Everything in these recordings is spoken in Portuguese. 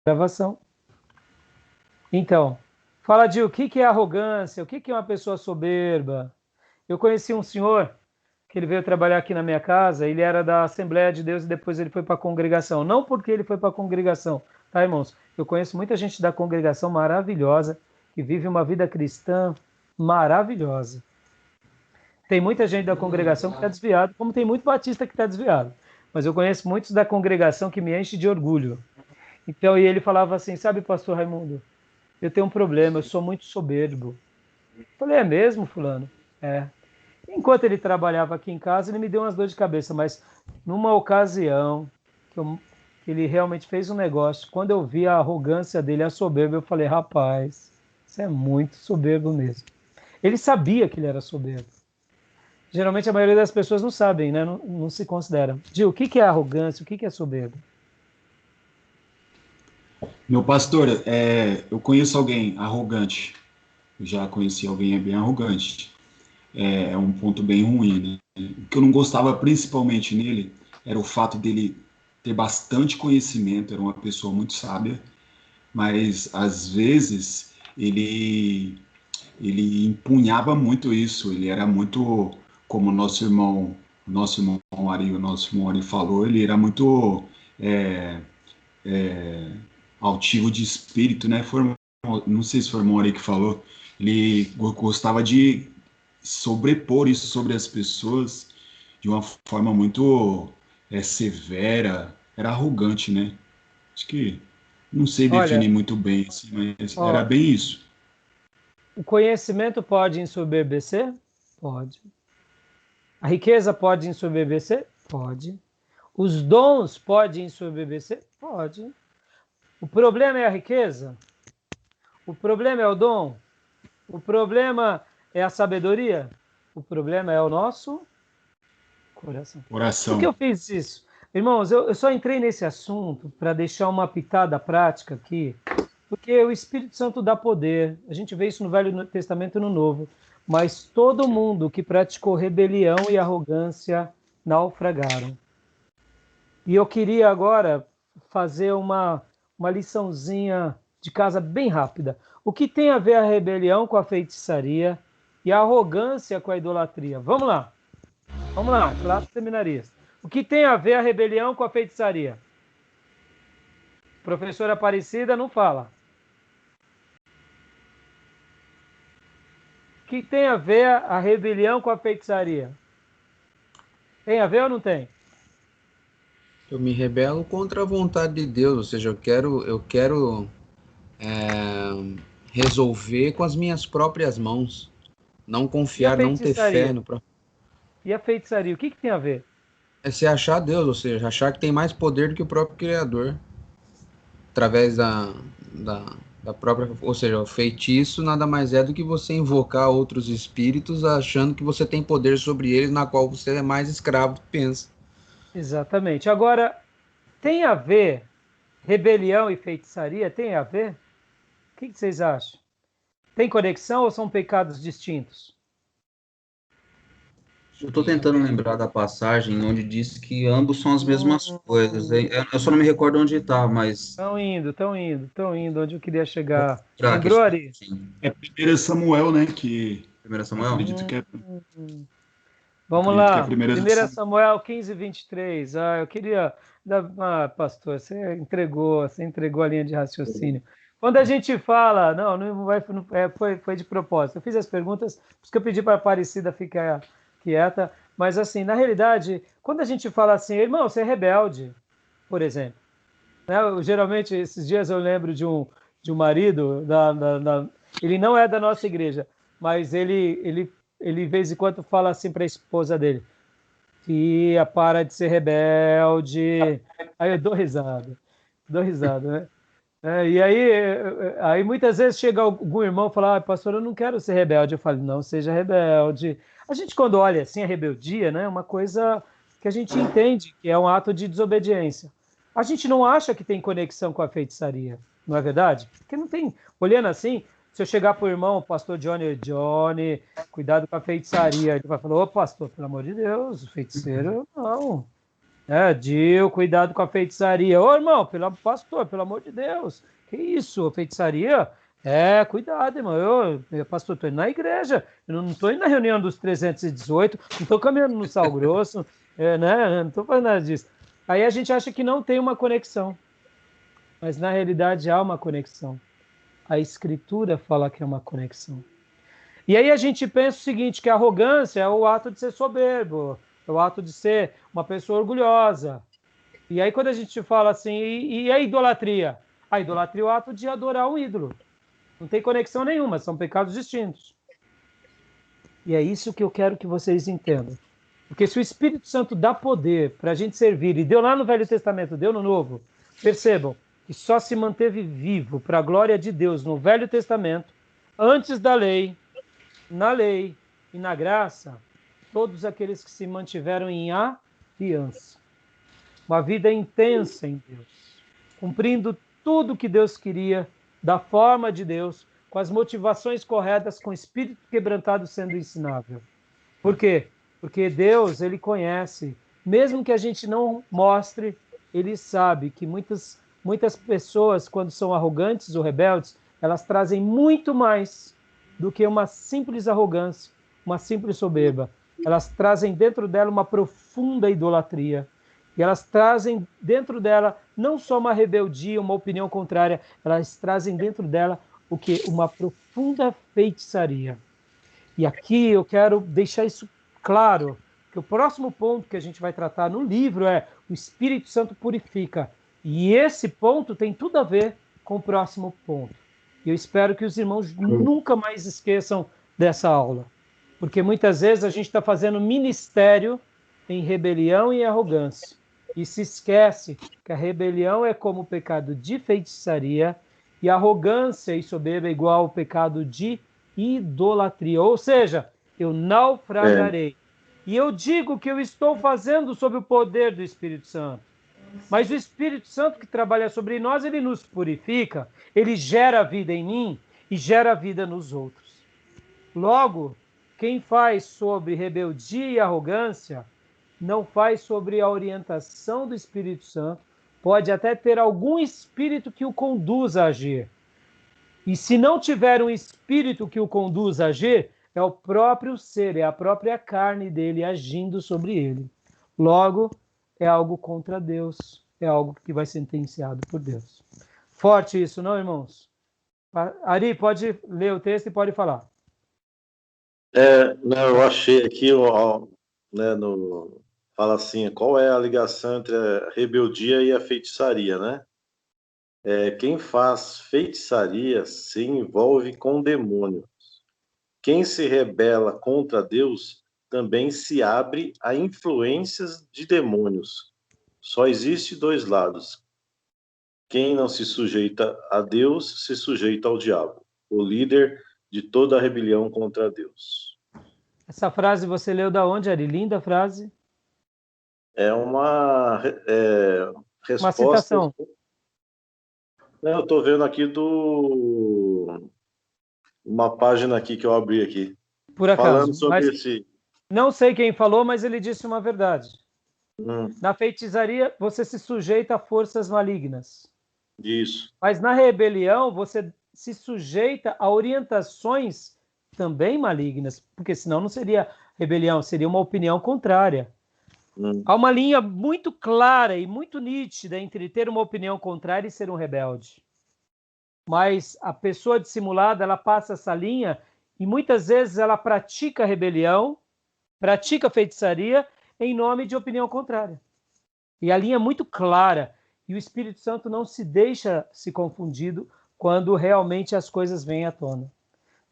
Gravação. Então, fala de o que é arrogância, o que é uma pessoa soberba. Eu conheci um senhor que ele veio trabalhar aqui na minha casa, ele era da Assembleia de Deus e depois ele foi para a congregação. Não porque ele foi para a congregação, tá, irmãos? Eu conheço muita gente da congregação maravilhosa, que vive uma vida cristã maravilhosa. Tem muita gente da congregação que está desviado, como tem muito batista que está desviado. Mas eu conheço muitos da congregação que me enche de orgulho. Então, e ele falava assim, sabe, pastor Raimundo, eu tenho um problema, eu sou muito soberbo. Eu falei, é mesmo, fulano? É. Enquanto ele trabalhava aqui em casa, ele me deu umas dores de cabeça, mas numa ocasião que ele realmente fez um negócio, quando eu vi a arrogância dele, a soberba, eu falei, rapaz, isso é muito soberbo mesmo. Ele sabia que ele era soberbo. Geralmente a maioria das pessoas não sabem, né? Não se consideram. Gil, o que é arrogância? O que é soberbo? Meu pastor, eu conheço alguém arrogante. Eu já conheci alguém bem arrogante. É um ponto bem ruim, né? O que eu não gostava principalmente nele era o fato dele ter bastante conhecimento, era uma pessoa muito sábia, mas às vezes ele empunhava muito isso. Ele era muito, como nosso irmão Ari falou, ele era muito é, altivo de espírito, né? Não sei se foi o Mori que falou, ele gostava de sobrepor isso sobre as pessoas de uma forma muito severa, era arrogante, né? Acho que não sei Olha, definir muito bem, assim, mas era ó, bem isso. o conhecimento pode ensoberbecer? Pode. A riqueza pode ensoberbecer? Pode. Os dons podem ensoberbecer? Pode. O problema é a riqueza? O problema é o dom? O problema é a sabedoria? O problema é o nosso coração. Por que Oração. eu fiz isso? Irmãos, eu só entrei nesse assunto para deixar uma pitada prática aqui, porque o Espírito Santo dá poder. A gente vê isso no Velho Testamento e no Novo. Mas todo mundo que praticou rebelião e arrogância naufragaram. E eu queria agora fazer uma liçãozinha de casa bem rápida. O que tem a ver a rebelião com a feitiçaria e a arrogância com a idolatria? Vamos lá, classe seminarista. O que tem a ver a rebelião com a feitiçaria? Professora Aparecida não fala. O que tem a ver a rebelião com a feitiçaria? Tem a ver ou não tem? Eu me rebelo contra a vontade de Deus, ou seja, eu quero resolver com as minhas próprias mãos, não E a confiar, não ter fé feitiçaria? no próprio. E a feitiçaria? O que tem a ver? É se achar Deus, ou seja, achar que tem mais poder do que o próprio Criador, através da, da própria, ou seja, o feitiço nada mais é do que você invocar outros espíritos achando que você tem poder sobre eles, na qual você é mais escravo do que pensa. Exatamente. Agora, tem a ver rebelião e feitiçaria? Tem a ver? O que vocês acham? Tem conexão ou são pecados distintos? Eu estou tentando lembrar da passagem onde diz que ambos são as mesmas coisas. Eu só não me recordo onde está, mas. Estão indo onde eu queria chegar. Será que Lembrou, Ari? sim. É 1 Samuel, né? Que 1 Samuel? acredito que é, Vamos acredito que é lá. 1 1 Samuel. Samuel 15, 23. Eu queria. Pastor, você entregou a linha de raciocínio. Quando a gente fala, não vai, foi de propósito. Eu fiz as perguntas, por isso que eu pedi para a Aparecida ficar quieta. Mas assim, na realidade, quando a gente fala assim, irmão, você é rebelde, por exemplo. Né? Geralmente, esses dias eu lembro de um marido, ele não é da nossa igreja, mas ele de vez em quando fala assim para a esposa dele, tia, para de ser rebelde. Aí eu dou risada, né? E aí muitas vezes chega algum irmão e fala, pastor, eu não quero ser rebelde. Eu falo, não seja rebelde. A gente quando olha assim a rebeldia, né, é uma coisa que a gente entende que é um ato de desobediência. A gente não acha que tem conexão com a feitiçaria, não é verdade? Porque não tem, olhando assim, se eu chegar para o irmão, o pastor Johnny, cuidado com a feitiçaria, ele vai falar, ô pastor, pelo amor de Deus, feiticeiro, não. Dil, cuidado com a feitiçaria. Ô, irmão, pastor, pelo amor de Deus, que isso, feitiçaria? Cuidado, irmão. Pastor, estou indo na igreja, eu não estou indo na reunião dos 318, não estou caminhando no Sal Grosso, né? Não estou fazendo nada disso. Aí a gente acha que não tem uma conexão, mas na realidade há uma conexão. A Escritura fala que é uma conexão. E aí a gente pensa o seguinte, que a arrogância é o ato de ser soberbo, é o ato de ser uma pessoa orgulhosa. E aí quando a gente fala assim, e a idolatria? A idolatria é o ato de adorar um ídolo. Não tem conexão nenhuma, são pecados distintos. E é isso que eu quero que vocês entendam. Porque se o Espírito Santo dá poder para a gente servir, e deu lá no Velho Testamento, deu no Novo, percebam que só se manteve vivo para a glória de Deus no Velho Testamento, antes da lei, na lei e na graça, todos aqueles que se mantiveram em aliança. Uma vida intensa em Deus, cumprindo tudo que Deus queria, da forma de Deus, com as motivações corretas, com o espírito quebrantado sendo ensinável. Por quê? Porque Deus, Ele conhece, mesmo que a gente não mostre, Ele sabe que muitas pessoas, quando são arrogantes ou rebeldes, elas trazem muito mais do que uma simples arrogância, uma simples soberba. Elas trazem dentro dela uma profunda idolatria. E elas trazem dentro dela não só uma rebeldia, uma opinião contrária, elas trazem dentro dela o que? Uma profunda feitiçaria. E aqui eu quero deixar isso claro, que o próximo ponto que a gente vai tratar no livro é o Espírito Santo purifica. E esse ponto tem tudo a ver com o próximo ponto. E eu espero que os irmãos nunca mais esqueçam dessa aula. Porque muitas vezes a gente está fazendo ministério em rebelião e arrogância. E se esquece que a rebelião é como o pecado de feitiçaria e a arrogância e soberba é igual ao pecado de idolatria. Ou seja, eu naufragarei. E eu digo que eu estou fazendo sob o poder do Espírito Santo. Mas o Espírito Santo que trabalha sobre nós, ele nos purifica, ele gera vida em mim e gera vida nos outros. Logo, quem faz sobre rebeldia e arrogância, não faz sobre a orientação do Espírito Santo, pode até ter algum espírito que o conduza a agir. E se não tiver um espírito que o conduza a agir, é o próprio ser, é a própria carne dele agindo sobre ele. Logo, é algo contra Deus, é algo que vai ser sentenciado por Deus. Forte isso, não, irmãos? Ari, pode ler o texto e pode falar. Não, eu achei aqui, né, fala assim, qual é a ligação entre a rebeldia e a feitiçaria, né? Quem faz feitiçaria se envolve com demônios. Quem se rebela contra Deus também se abre a influências de demônios. Só existe dois lados. Quem não se sujeita a Deus se sujeita ao diabo, o líder de toda a rebelião contra Deus. Essa frase você leu da onde, Ari? Linda frase. É uma resposta. Uma citação. Eu estou vendo aqui uma página aqui que eu abri aqui. Por acaso. Falando sobre esse. Não sei quem falou, mas ele disse uma verdade. Na feitiçaria, você se sujeita a forças malignas. Isso. Mas na rebelião, você se sujeita a orientações também malignas, porque senão não seria rebelião, seria uma opinião contrária. Há uma linha muito clara e muito nítida entre ter uma opinião contrária e ser um rebelde. Mas a pessoa dissimulada, ela passa essa linha e muitas vezes ela pratica rebelião, pratica feitiçaria em nome de opinião contrária. E a linha é muito clara e o Espírito Santo não se deixa se confundido quando realmente as coisas vêm à tona.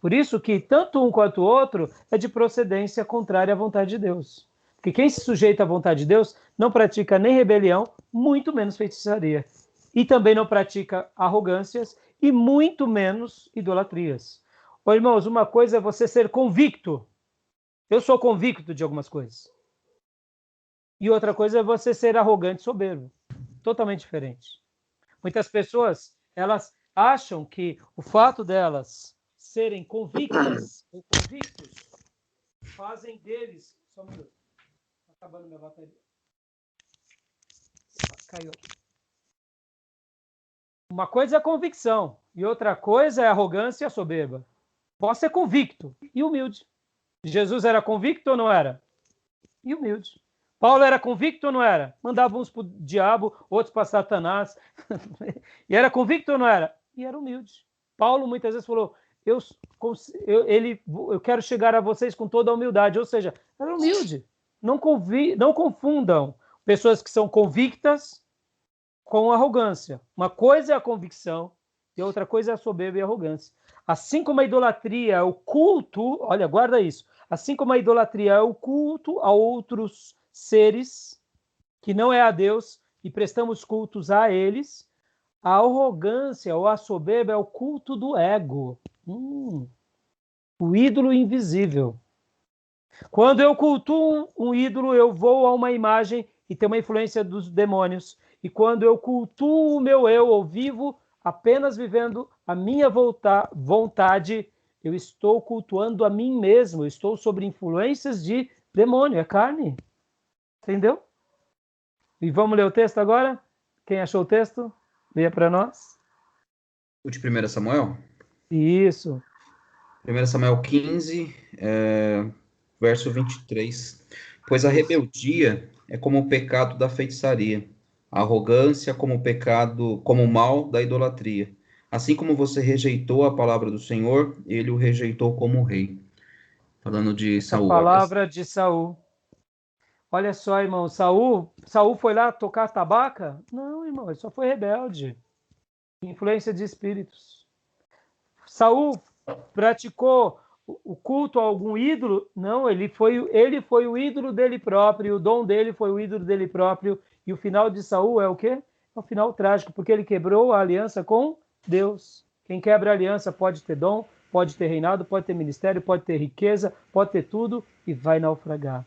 Por isso que tanto um quanto o outro é de procedência contrária à vontade de Deus. Porque quem se sujeita à vontade de Deus não pratica nem rebelião, muito menos feitiçaria. E também não pratica arrogâncias e muito menos idolatrias. Ô, irmãos, uma coisa é você ser convicto. Eu sou convicto de algumas coisas. E outra coisa é você ser arrogante e soberbo. Totalmente diferente. Muitas pessoas, elas acham que o fato delas serem convictas ou convictos fazem deles... Só um minuto. Está acabando minha bateria. Caiu aqui. Uma coisa é a convicção e outra coisa é a arrogância e a soberba. Posso ser convicto e humilde. Jesus era convicto ou não era? E humilde. Paulo era convicto ou não era? Mandava uns para o diabo, outros para Satanás. E era convicto ou não era? E era humilde. Paulo muitas vezes falou, eu quero chegar a vocês com toda a humildade. Ou seja, era humilde. Não confundam pessoas que são convictas com arrogância. Uma coisa é a convicção e outra coisa é a soberba e a arrogância. Assim como a idolatria é o culto, olha, guarda isso. Assim como a idolatria é o culto a outros seres, que não é a Deus, e prestamos cultos a eles, a arrogância ou a soberba é o culto do ego. O ídolo invisível. Quando eu cultuo um ídolo, eu vou a uma imagem e tem uma influência dos demônios. E quando eu cultuo o meu eu, ou vivo apenas vivendo a minha vontade, eu estou cultuando a mim mesmo, eu estou sob influências de demônio, é carne. Entendeu? E vamos ler o texto agora? Quem achou o texto? Leia para nós. O de 1 Samuel? Isso. 1 Samuel 15, verso 23. Pois a rebeldia é como o pecado da feitiçaria, a arrogância como o pecado, como o mal da idolatria. Assim como você rejeitou a palavra do Senhor, ele o rejeitou como rei. Falando de Essa Saul. palavra de Saul. Olha só, irmão, Saul foi lá tocar tabaca? Não, irmão, ele só foi rebelde. Influência de espíritos. Saul praticou o culto a algum ídolo? Não, ele foi o ídolo dele próprio, o dom dele foi o ídolo dele próprio, e o final de Saul é o quê? É um final trágico, porque ele quebrou a aliança com Deus. Quem quebra a aliança pode ter dom, pode ter reinado, pode ter ministério, pode ter riqueza, pode ter tudo e vai naufragar.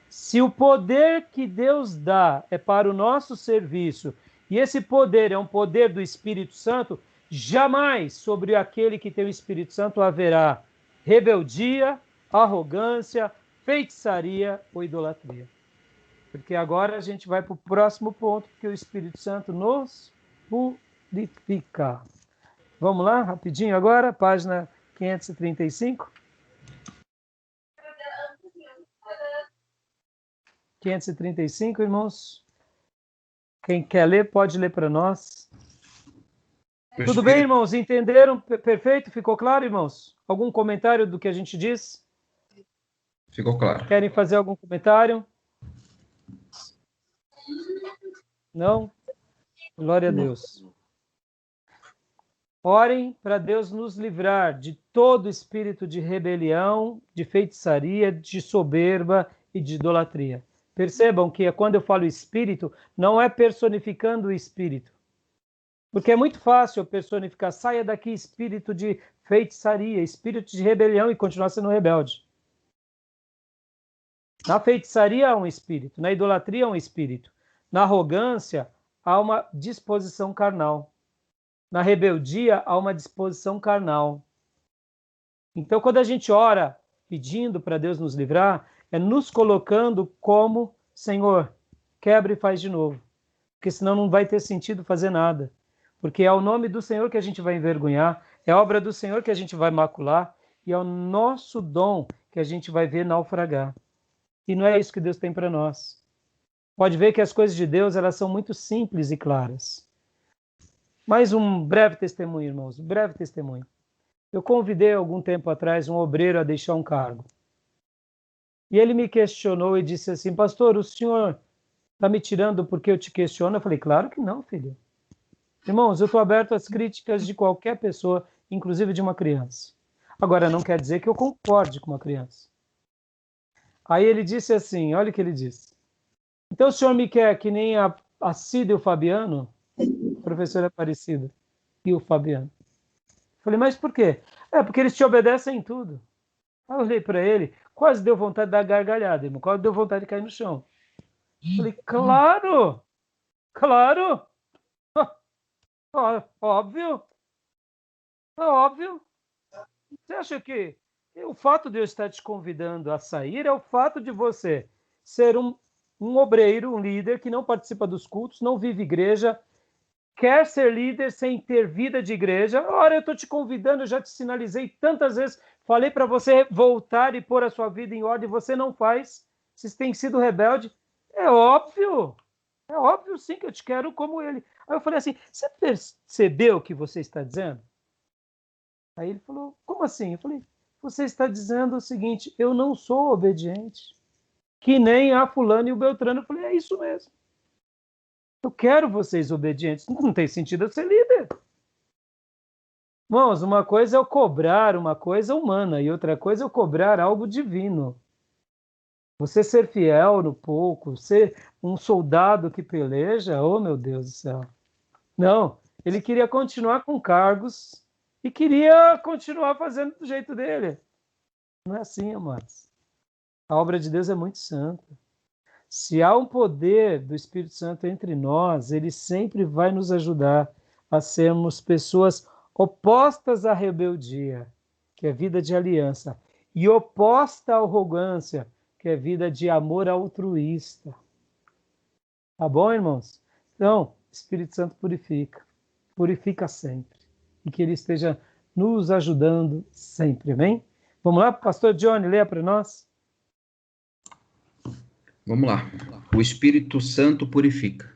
Se o poder que Deus dá é para o nosso serviço, e esse poder é um poder do Espírito Santo, jamais sobre aquele que tem o Espírito Santo haverá rebeldia, arrogância, feitiçaria ou idolatria. Porque agora a gente vai para o próximo ponto, porque o Espírito Santo nos purifica. Vamos lá, rapidinho agora, página 535. 535, irmãos. Quem quer ler, pode ler para nós. Tudo bem, irmãos? Entenderam? Perfeito? Ficou claro, irmãos? Algum comentário do que a gente diz? Ficou claro. Querem fazer algum comentário? Não? Glória a Deus. Orem para Deus nos livrar de todo espírito de rebelião, de feitiçaria, de soberba e de idolatria. Percebam que quando eu falo espírito, não é personificando o espírito. Porque é muito fácil eu personificar, saia daqui espírito de feitiçaria, espírito de rebelião e continuar sendo rebelde. Na feitiçaria há um espírito, na idolatria há um espírito, na arrogância há uma disposição carnal, na rebeldia há uma disposição carnal. Então, quando a gente ora pedindo para Deus nos livrar, é nos colocando como, Senhor, quebra e faz de novo, porque senão não vai ter sentido fazer nada. Porque é o nome do Senhor que a gente vai envergonhar, é a obra do Senhor que a gente vai macular, e é o nosso dom que a gente vai ver naufragar. E não é isso que Deus tem para nós. Pode ver que as coisas de Deus, elas são muito simples e claras. Mais um breve testemunho, irmãos, um breve testemunho. Eu convidei algum tempo atrás um obreiro a deixar um cargo. E ele me questionou e disse assim, pastor, o senhor está me tirando porque eu te questiono? Eu falei, claro que não, filho. Irmãos, eu estou aberto às críticas de qualquer pessoa, inclusive de uma criança. Agora, não quer dizer que eu concorde com uma criança. Aí ele disse assim, olha o que ele disse. Então o senhor me quer que nem a Cida e o Fabiano? O professor Aparecido e o Fabiano. Eu falei, mas por quê? Porque eles te obedecem em tudo. Aí eu olhei para ele, quase deu vontade de dar gargalhada, irmão. Quase deu vontade de cair no chão. Eu falei, claro! Claro! Óbvio! Óbvio! Você acha que o fato de eu estar te convidando a sair é o fato de você ser um um obreiro, um líder que não participa dos cultos, não vive igreja, quer ser líder sem ter vida de igreja. Ora, eu estou te convidando, eu já te sinalizei tantas vezes, falei para você voltar e pôr a sua vida em ordem, você não faz, você tem sido rebelde. É óbvio sim que eu te quero como ele. Aí eu falei assim, você percebeu o que você está dizendo? Aí ele falou, como assim? Eu falei, você está dizendo o seguinte, eu não sou obediente, que nem a fulano e o Beltrano. Eu falei, é isso mesmo. Eu quero vocês obedientes. Não tem sentido eu ser líder. Irmãos, uma coisa é eu cobrar uma coisa humana e outra coisa é eu cobrar algo divino. Você ser fiel no pouco, ser um soldado que peleja, oh meu Deus do céu. Não, ele queria continuar com cargos e queria continuar fazendo do jeito dele. Não é assim, amados. A obra de Deus é muito santa. Se há um poder do Espírito Santo entre nós, ele sempre vai nos ajudar a sermos pessoas opostas à rebeldia, que é vida de aliança, e oposta à arrogância, que é vida de amor altruísta. Tá bom, irmãos? Então, Espírito Santo purifica sempre, e que ele esteja nos ajudando sempre, amém? Vamos lá, pastor Johnny, leia para nós. Vamos lá. O Espírito Santo purifica.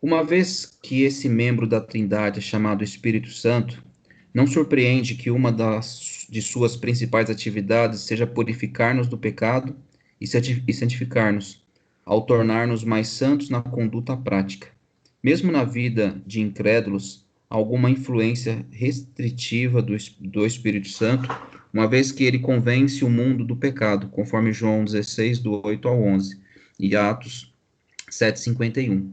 Uma vez que esse membro da Trindade é chamado Espírito Santo, não surpreende que uma de suas principais atividades seja purificar-nos do pecado e santificar-nos, ao tornar-nos mais santos na conduta prática. Mesmo na vida de incrédulos, alguma influência restritiva do Espírito Santo, uma vez que ele convence o mundo do pecado, conforme João 16, do 8 ao 11, e Atos 7:51.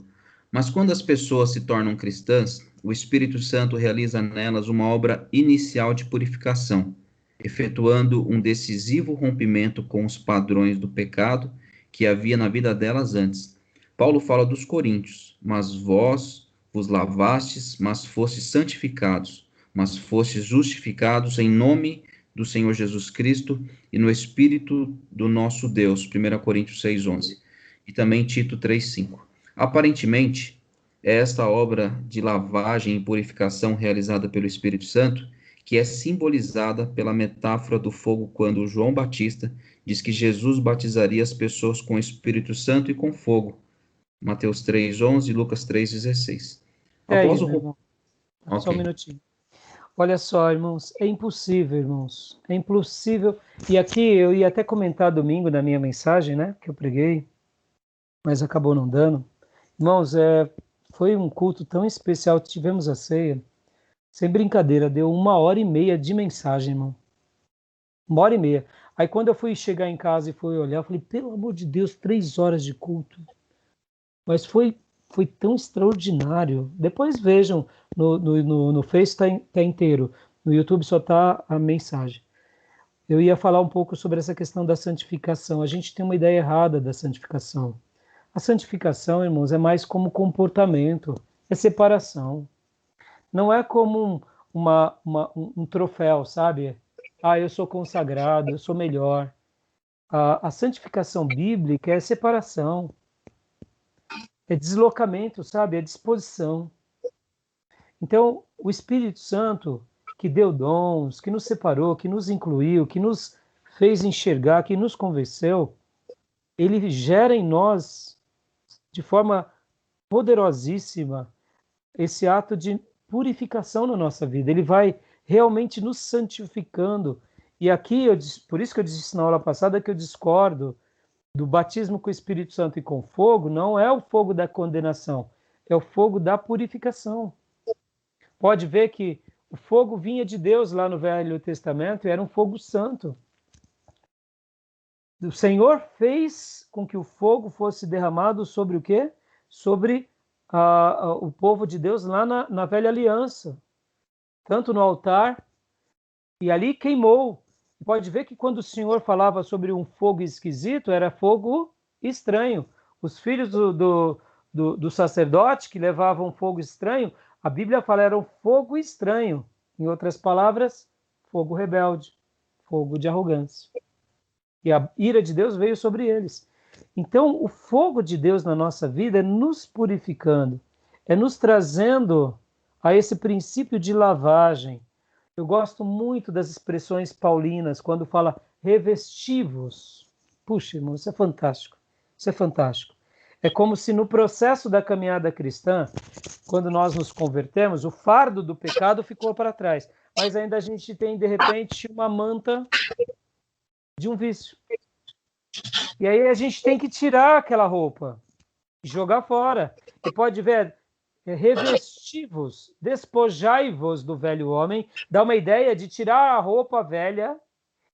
Mas quando as pessoas se tornam cristãs, o Espírito Santo realiza nelas uma obra inicial de purificação, efetuando um decisivo rompimento com os padrões do pecado que havia na vida delas antes. Paulo fala dos coríntios, mas vós vos lavastes, mas fostes santificados, mas fostes justificados em nome do Senhor Jesus Cristo e no Espírito do nosso Deus. 1 Coríntios 6:11. E também Tito 3:5. Aparentemente, é esta obra de lavagem e purificação realizada pelo Espírito Santo que é simbolizada pela metáfora do fogo quando João Batista diz que Jesus batizaria as pessoas com o Espírito Santo e com fogo. Mateus 3:11 e Lucas 3:16. Após o... irmão. Okay. Só um minutinho. Olha só, irmãos, é impossível, irmãos. É impossível. E aqui eu ia até comentar domingo na minha mensagem, né? Que eu preguei, mas acabou não dando. Irmãos, foi um culto tão especial. Tivemos a ceia. Sem brincadeira, deu 1h30 de mensagem, irmão. 1h30. Aí quando eu fui chegar em casa e fui olhar, eu falei, pelo amor de Deus, 3 horas de culto. Mas foi tão extraordinário. Depois vejam, no Face tá inteiro, no YouTube só tá a mensagem. Eu ia falar um pouco sobre essa questão da santificação. A gente tem uma ideia errada da santificação. A santificação, irmãos, é mais como comportamento, é separação. Não é como um troféu, sabe? Ah, eu sou consagrado, eu sou melhor. A santificação bíblica é separação. É deslocamento, sabe? É disposição. Então, o Espírito Santo, que deu dons, que nos separou, que nos incluiu, que nos fez enxergar, que nos convenceu, ele gera em nós, de forma poderosíssima, esse ato de purificação na nossa vida. Ele vai realmente nos santificando. E aqui, por isso que eu disse na aula passada que eu discordo do batismo com o Espírito Santo e com fogo. Não é o fogo da condenação, é o fogo da purificação. Pode ver que o fogo vinha de Deus lá no Velho Testamento e era um fogo santo. O Senhor fez com que o fogo fosse derramado sobre o quê? Sobre o povo de Deus lá na Velha Aliança. Tanto no altar, e ali queimou. Pode ver que quando o Senhor falava sobre um fogo esquisito, era fogo estranho. Os filhos do sacerdote que levavam fogo estranho, a Bíblia fala era um fogo estranho. Em outras palavras, fogo rebelde, fogo de arrogância. E a ira de Deus veio sobre eles. Então, o fogo de Deus na nossa vida é nos purificando, é nos trazendo a esse princípio de lavagem. Eu gosto muito das expressões paulinas, quando fala revestivos. Puxa, irmão, isso é fantástico. Isso é fantástico. É como se no processo da caminhada cristã, quando nós nos convertemos, o fardo do pecado ficou para trás. Mas ainda a gente tem, de repente, uma manta de um vício. E aí a gente tem que tirar aquela roupa e jogar fora. E pode ver, revestivos, despojai-vos do velho homem, dá uma ideia de tirar a roupa velha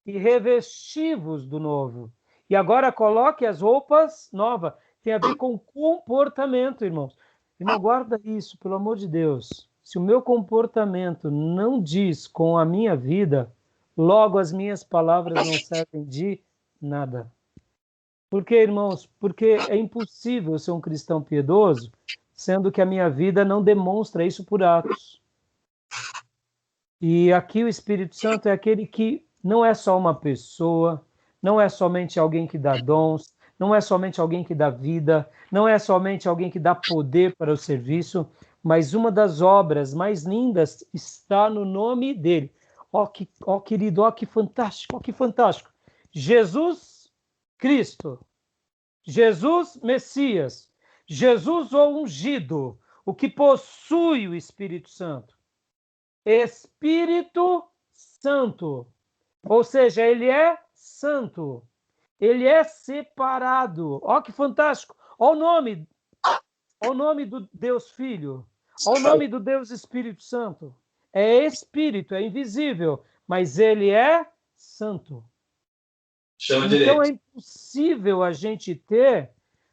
e revestivos do novo. E agora coloque as roupas novas. Tem a ver com comportamento, irmãos. Irmão, guarda isso, pelo amor de Deus. Se o meu comportamento não diz com a minha vida, logo as minhas palavras não servem de nada. Por quê, irmãos? Porque é impossível ser um cristão piedoso, sendo que a minha vida não demonstra isso por atos. E aqui o Espírito Santo é aquele que não é só uma pessoa, não é somente alguém que dá dons, não é somente alguém que dá vida, não é somente alguém que dá poder para o serviço, mas uma das obras mais lindas está no nome dele. Ó querido, ó que fantástico, ó que fantástico. Jesus Cristo, Jesus Messias, Jesus o ungido, o que possui o Espírito Santo. Espírito Santo, ou seja, ele é santo, ele é separado. Ó que fantástico! Ó o nome do Deus Filho, ó o nome do Deus Espírito Santo. É Espírito, é invisível, mas ele é santo. Então é impossível a gente ter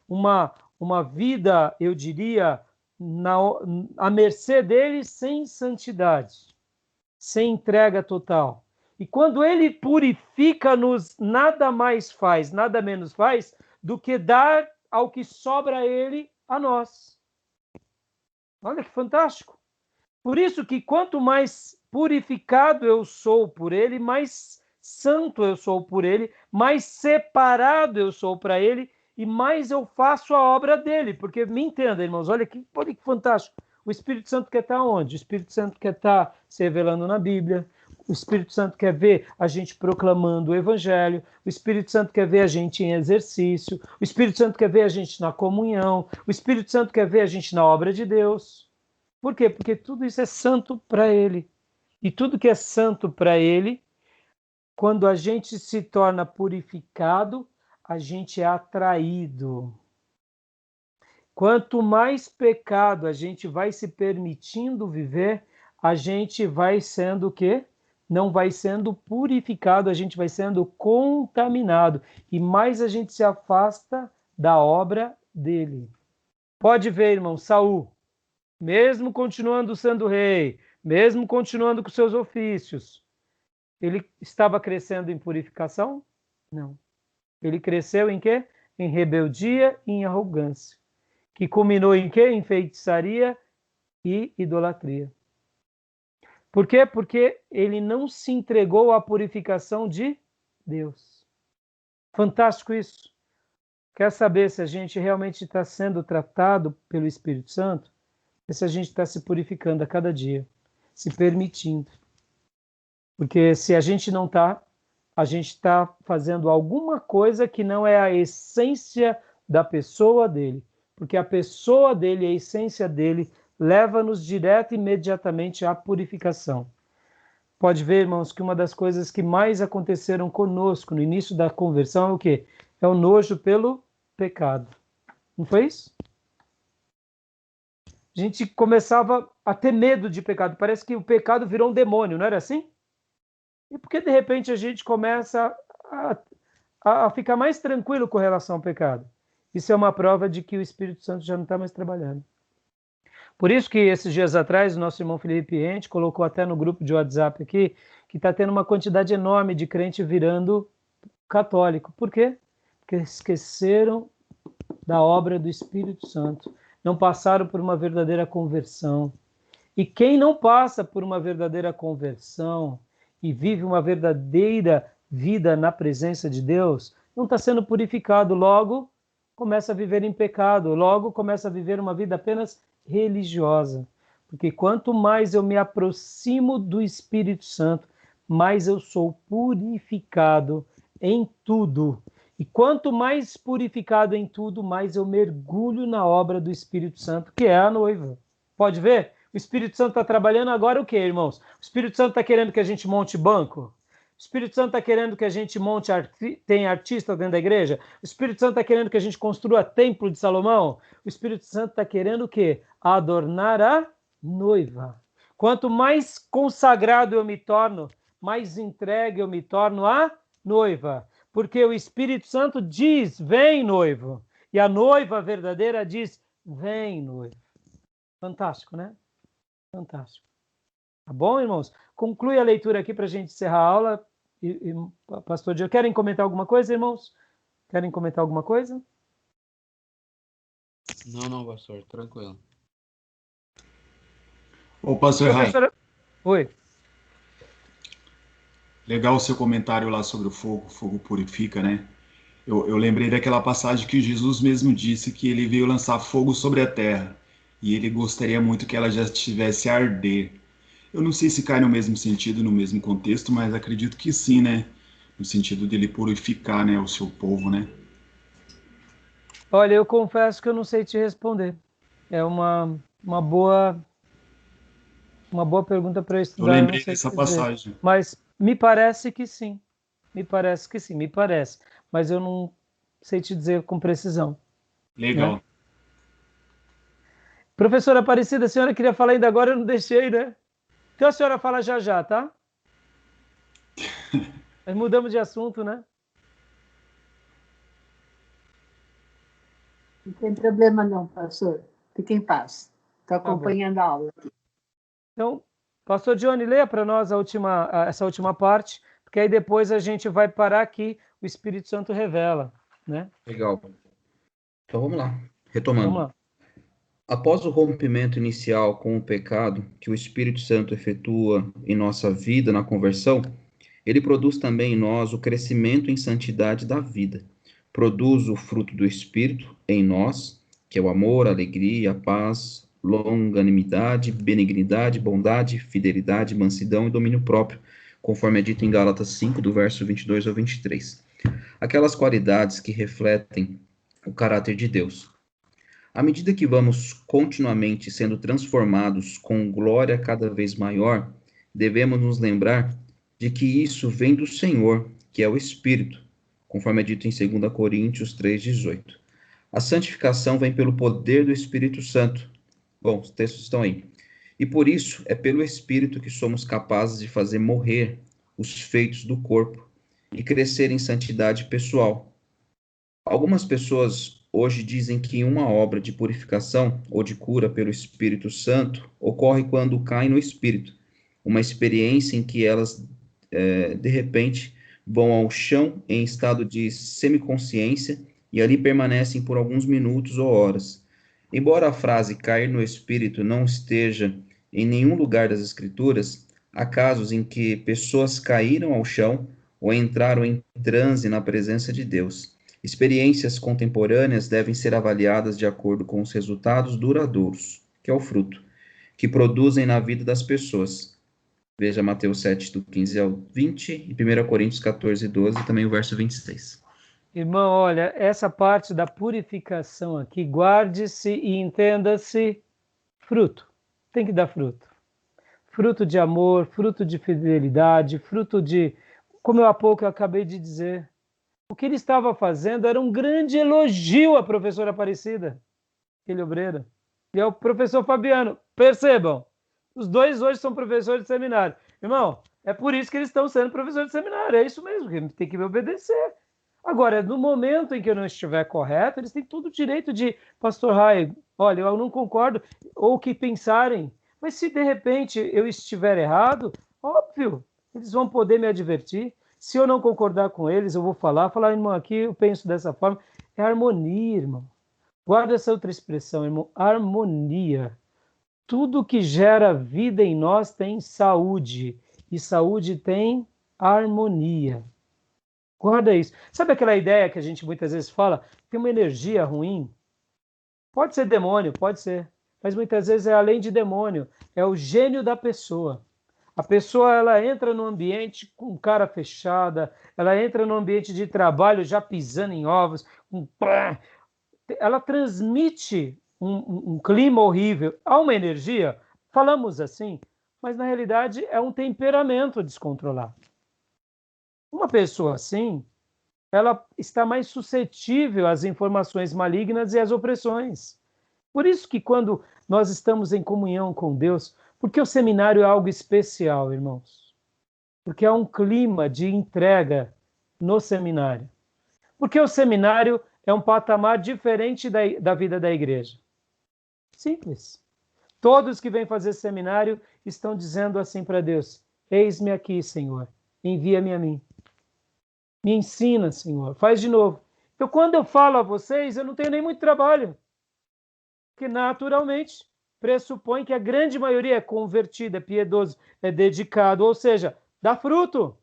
uma vida, eu diria, à mercê dele sem santidade, sem entrega total. E quando ele purifica-nos, nada mais faz, nada menos faz, do que dar ao que sobra a ele, a nós. Olha que fantástico. Por isso que quanto mais purificado eu sou por ele, mais santo eu sou por ele, mais separado eu sou para ele, e mais eu faço a obra dele. Porque, me entenda, irmãos, olha que fantástico. O Espírito Santo quer estar onde? O Espírito Santo quer estar se revelando na Bíblia. O Espírito Santo quer ver a gente proclamando o Evangelho. O Espírito Santo quer ver a gente em exercício. O Espírito Santo quer ver a gente na comunhão. O Espírito Santo quer ver a gente na obra de Deus. Por quê? Porque tudo isso é santo para ele. E tudo que é santo para ele, quando a gente se torna purificado, a gente é atraído. Quanto mais pecado a gente vai se permitindo viver, a gente vai sendo o quê? Não vai sendo purificado, a gente vai sendo contaminado. E mais a gente se afasta da obra dele. Pode ver, irmão, Saul, mesmo continuando sendo rei, mesmo continuando com seus ofícios, ele estava crescendo em purificação? Não. Ele cresceu em quê? Em rebeldia e em arrogância. Que culminou em quê? Em feitiçaria e idolatria. Por quê? Porque ele não se entregou à purificação de Deus. Fantástico isso. Quer saber se a gente realmente está sendo tratado pelo Espírito Santo? É se a gente está se purificando a cada dia, se permitindo. Porque se a gente não está, a gente está fazendo alguma coisa que não é a essência da pessoa dele. Porque a pessoa dele, a essência dele, leva-nos direto e imediatamente à purificação. Pode ver, irmãos, que uma das coisas que mais aconteceram conosco no início da conversão é o quê? É o nojo pelo pecado. Não foi isso? A gente começava a ter medo de pecado. Parece que o pecado virou um demônio, não era assim? E por que de repente a gente começa a ficar mais tranquilo com relação ao pecado? Isso é uma prova de que o Espírito Santo já não está mais trabalhando. Por isso que esses dias atrás o nosso irmão Felipe Ente colocou até no grupo de WhatsApp aqui que está tendo uma quantidade enorme de crente virando católico. Por quê? Porque esqueceram da obra do Espírito Santo. Não passaram por uma verdadeira conversão. E quem não passa por uma verdadeira conversão e vive uma verdadeira vida na presença de Deus, não está sendo purificado, logo começa a viver em pecado, logo começa a viver uma vida apenas religiosa. Porque quanto mais eu me aproximo do Espírito Santo, mais eu sou purificado em tudo. E quanto mais purificado em tudo, mais eu mergulho na obra do Espírito Santo, que é a noiva. Pode ver? O Espírito Santo está trabalhando agora o quê, irmãos? O Espírito Santo está querendo que a gente monte banco? O Espírito Santo está querendo que a gente monte, tem artista dentro da igreja? O Espírito Santo está querendo que a gente construa templo de Salomão? O Espírito Santo está querendo o quê? Adornar a noiva. Quanto mais consagrado eu me torno, mais entregue eu me torno à noiva. Porque o Espírito Santo diz, vem noivo. E a noiva verdadeira diz, vem noivo. Fantástico, né? Fantástico. Tá bom, irmãos? Conclui a leitura aqui para a gente encerrar a aula. Pastor Diogo, querem comentar alguma coisa, irmãos? Querem comentar alguma coisa? Não, pastor, tranquilo. Ô, pastor Rai, Oi. legal o seu comentário lá sobre o fogo purifica, né? Eu lembrei daquela passagem que Jesus mesmo disse que ele veio lançar fogo sobre a terra e ele gostaria muito que ela já estivesse a arder. Eu não sei se cai no mesmo sentido, no mesmo contexto, mas acredito que sim, né? No sentido dele purificar, né, o seu povo, né? Olha, eu confesso que eu não sei te responder. É uma boa pergunta para eu estudar. Eu lembrei dessa passagem. Mas me parece que sim. Me parece. Mas eu não sei te dizer com precisão. Legal. Né? Professora Aparecida, a senhora queria falar ainda agora, eu não deixei, né? Então a senhora fala já, tá? Nós mudamos de assunto, né? Não tem problema não, pastor. Fique em paz. Estou acompanhando a aula aqui. Então, pastor Johnny, leia para nós essa última parte, porque aí depois a gente vai parar aqui, o Espírito Santo revela, né? Legal. Então vamos lá. Retomando. Vamos lá. Após o rompimento inicial com o pecado que o Espírito Santo efetua em nossa vida na conversão, ele produz também em nós o crescimento em santidade da vida. Produz o fruto do Espírito em nós, que é o amor, a alegria, a paz, longanimidade, benignidade, bondade, fidelidade, mansidão e domínio próprio, conforme é dito em Gálatas 5, do verso 22 ao 23. Aquelas qualidades que refletem o caráter de Deus. À medida que vamos continuamente sendo transformados com glória cada vez maior, devemos nos lembrar de que isso vem do Senhor, que é o Espírito, conforme é dito em 2 Coríntios 3,18. A santificação vem pelo poder do Espírito Santo. Bom, os textos estão aí. E por isso é pelo Espírito que somos capazes de fazer morrer os feitos do corpo e crescer em santidade pessoal. Algumas pessoas hoje dizem que uma obra de purificação ou de cura pelo Espírito Santo ocorre quando caem no Espírito, uma experiência em que elas, de repente, vão ao chão em estado de semiconsciência e ali permanecem por alguns minutos ou horas. Embora a frase cair no Espírito não esteja em nenhum lugar das Escrituras, há casos em que pessoas caíram ao chão ou entraram em transe na presença de Deus. Experiências contemporâneas devem ser avaliadas de acordo com os resultados duradouros, que é o fruto, que produzem na vida das pessoas. Veja Mateus 7, do 15 ao 20, e 1 Coríntios 14, 12, e também o verso 26. Irmão, olha, essa parte da purificação aqui, guarde-se e entenda-se fruto. Tem que dar fruto. Fruto de amor, fruto de fidelidade, fruto de, como há pouco eu acabei de dizer, o que ele estava fazendo era um grande elogio à professora Aparecida, aquele obreiro. E ao professor Fabiano. Percebam, os dois hoje são professores de seminário. Irmão, é por isso que eles estão sendo professores de seminário. É isso mesmo, que tem que me obedecer. Agora, no momento em que eu não estiver correto, eles têm todo o direito de, pastor Rai, olha, eu não concordo, ou que pensarem. Mas se de repente eu estiver errado, óbvio, eles vão poder me advertir. Se eu não concordar com eles, eu vou falar, irmão, aqui eu penso dessa forma. É harmonia, irmão. Guarda essa outra expressão, irmão, harmonia. Tudo que gera vida em nós tem saúde, e saúde tem harmonia. Guarda isso. Sabe aquela ideia que a gente muitas vezes fala tem uma energia ruim. Pode ser demônio, pode ser. Mas muitas vezes é além de demônio, é o gênio da pessoa. A pessoa, ela entra no ambiente com cara fechada, ela entra no ambiente de trabalho já pisando em ovos, ela transmite um clima horrível. Há uma energia, falamos assim, mas na realidade é um temperamento descontrolado. Uma pessoa assim, ela está mais suscetível às informações malignas e às opressões. Por isso que quando nós estamos em comunhão com Deus, porque o seminário é algo especial, irmãos? Porque há um clima de entrega no seminário. Porque o seminário é um patamar diferente da vida da igreja. Simples. Todos que vêm fazer seminário estão dizendo assim para Deus: eis-me aqui, Senhor, envia-me a mim. Me ensina, Senhor, faz de novo. Então, quando eu falo a vocês, eu não tenho nem muito trabalho. Porque, naturalmente, pressupõe que a grande maioria é convertida, é piedoso, é dedicado, ou seja, dá fruto.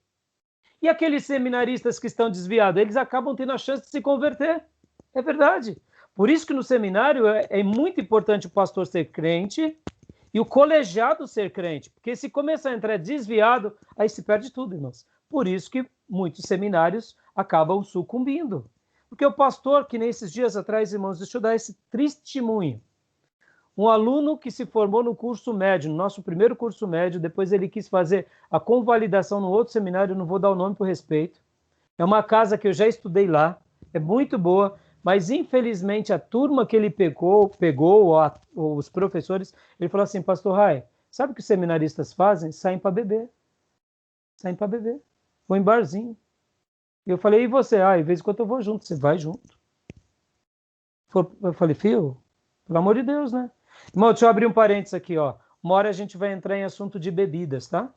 E aqueles seminaristas que estão desviados, eles acabam tendo a chance de se converter. É verdade. Por isso que no seminário é muito importante o pastor ser crente e o colegiado ser crente. Porque se começar a entrar desviado, aí se perde tudo, irmãos. Por isso que muitos seminários acabam sucumbindo. Porque o pastor, que nesses dias atrás, irmãos, deixa eu dar esse triste testemunho. Um aluno que se formou no curso médio, no nosso primeiro curso médio, depois ele quis fazer a convalidação no outro seminário, não vou dar o nome por respeito. É uma casa que eu já estudei lá, é muito boa, mas infelizmente a turma que ele pegou ou os professores, ele falou assim: pastor Rai, sabe o que os seminaristas fazem? Saem para beber. Saem para beber. Vão em barzinho. E eu falei: e você? De vez em quando eu vou junto. Você vai junto. Eu falei: filho, pelo amor de Deus, né? Irmão, deixa eu abrir um parênteses aqui, ó. Uma hora a gente vai entrar em assunto de bebidas, tá?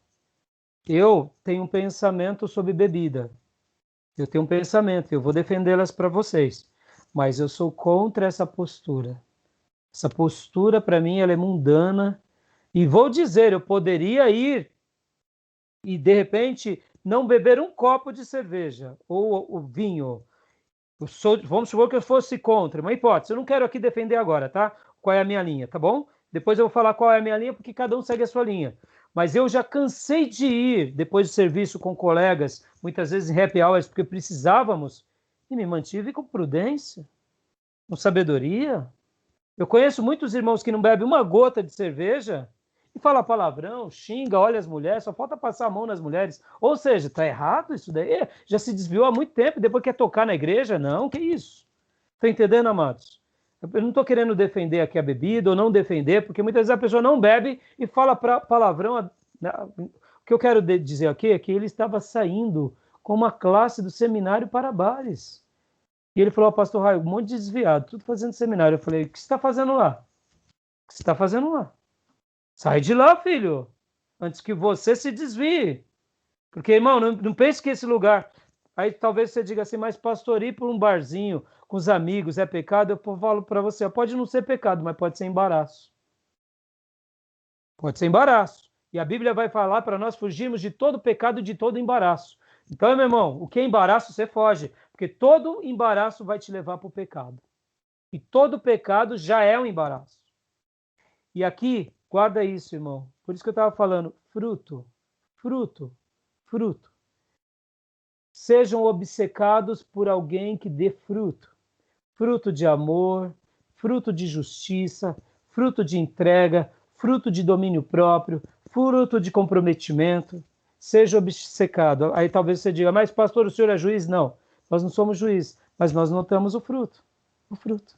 Eu tenho um pensamento sobre bebida. Eu tenho um pensamento, eu vou defendê-las para vocês. Mas eu sou contra essa postura. Essa postura, para mim, ela é mundana. E vou dizer, eu poderia ir e, de repente, não beber um copo de cerveja ou vinho. Vamos supor que eu fosse contra, uma hipótese. Eu não quero aqui defender agora, tá? Qual é a minha linha, tá bom? Depois eu vou falar qual é a minha linha, porque cada um segue a sua linha. Mas eu já cansei de ir, depois do serviço com colegas, muitas vezes em happy hours, porque precisávamos, e me mantive com prudência, com sabedoria. Eu conheço muitos irmãos que não bebem uma gota de cerveja e fala palavrão, xinga, olha as mulheres, só falta passar a mão nas mulheres. Ou seja, está errado isso daí? Já se desviou há muito tempo, depois quer tocar na igreja? Não, que isso? Está entendendo, amados? Eu não estou querendo defender aqui a bebida ou não defender, porque muitas vezes a pessoa não bebe e fala palavrão. O que eu quero dizer aqui é que ele estava saindo com uma classe do seminário para bares. E ele falou: pastor Raio, um monte de desviado, tudo fazendo seminário. Eu falei: o que você está fazendo lá? O que você está fazendo lá? Sai de lá, filho, antes que você se desvie. Porque, irmão, não pense que esse lugar... Aí talvez você diga assim: mas pastor, ir para um barzinho com os amigos é pecado? Eu falo para você: pode não ser pecado, mas pode ser embaraço. Pode ser embaraço. E a Bíblia vai falar para nós fugirmos de todo pecado e de todo embaraço. Então, meu irmão, o que é embaraço, você foge. Porque todo embaraço vai te levar para o pecado. E todo pecado já é um embaraço. E aqui, guarda isso, irmão. Por isso que eu estava falando: fruto, fruto, fruto. Sejam obcecados por alguém que dê fruto. Fruto de amor, fruto de justiça, fruto de entrega, fruto de domínio próprio, fruto de comprometimento. Seja obcecado. Aí talvez você diga: mas pastor, o senhor é juiz? Não, nós não somos juiz, mas nós notamos o fruto. O fruto.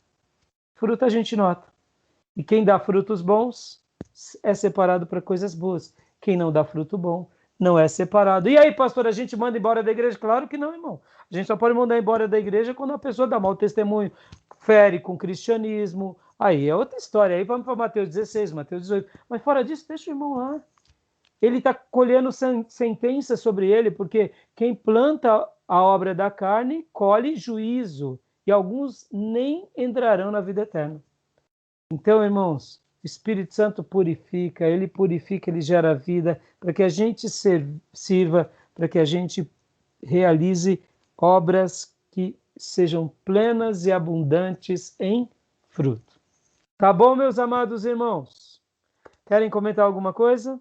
Fruto a gente nota. E quem dá frutos bons é separado para coisas boas. Quem não dá fruto bom não é separado. E aí, pastor, a gente manda embora da igreja? Claro que não, irmão. A gente só pode mandar embora da igreja quando a pessoa dá mau testemunho, fere com o cristianismo. Aí é outra história. Aí vamos para Mateus 16, Mateus 18. Mas fora disso, deixa o irmão lá. Ele está colhendo sentença sobre ele, porque quem planta a obra da carne colhe juízo. E alguns nem entrarão na vida eterna. Então, irmãos, o Espírito Santo purifica, ele gera vida, para que a gente sirva, para que a gente realize obras que sejam plenas e abundantes em fruto. Tá bom, meus amados irmãos? Querem comentar alguma coisa?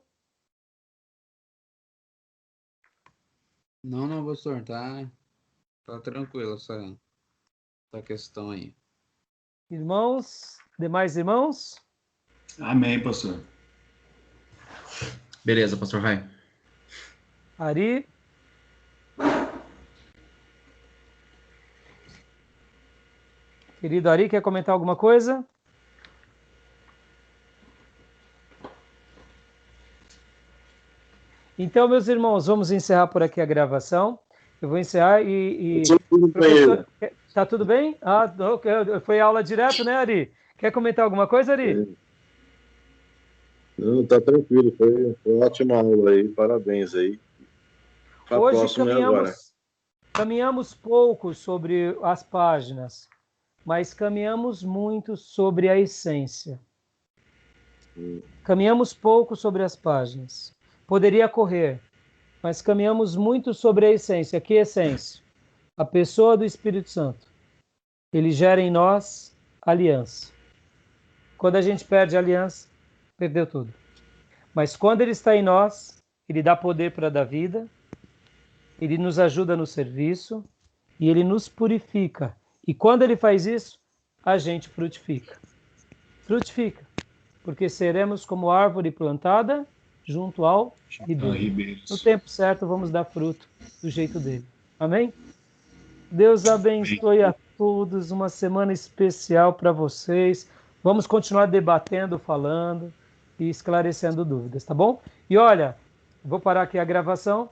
Não, pastor, tá tranquilo essa questão aí. Irmãos, demais irmãos? Amém, pastor. Beleza, pastor Rai. Ari? Querido Ari, quer comentar alguma coisa? Então, meus irmãos, vamos encerrar por aqui a gravação. Eu vou encerrar professor, tá tudo bem? Foi aula direto, né, Ari? Quer comentar alguma coisa, Ari? Não, tá tranquilo, foi ótima aula aí, parabéns aí. Hoje caminhamos pouco sobre as páginas, mas caminhamos muito sobre a essência. Caminhamos pouco sobre as páginas. Poderia correr, mas caminhamos muito sobre a essência. Que essência? A pessoa do Espírito Santo. Ele gera em nós aliança. Quando a gente perde a aliança, perdeu tudo. Mas quando ele está em nós, ele dá poder para dar vida, ele nos ajuda no serviço e ele nos purifica. E quando ele faz isso, a gente frutifica. Frutifica, porque seremos como árvore plantada junto ao ribeiro. No tempo certo, vamos dar fruto do jeito dele. Amém? Deus abençoe a todos. Uma semana especial para vocês. Vamos continuar debatendo, falando e esclarecendo dúvidas, tá bom? E olha, vou parar aqui a gravação.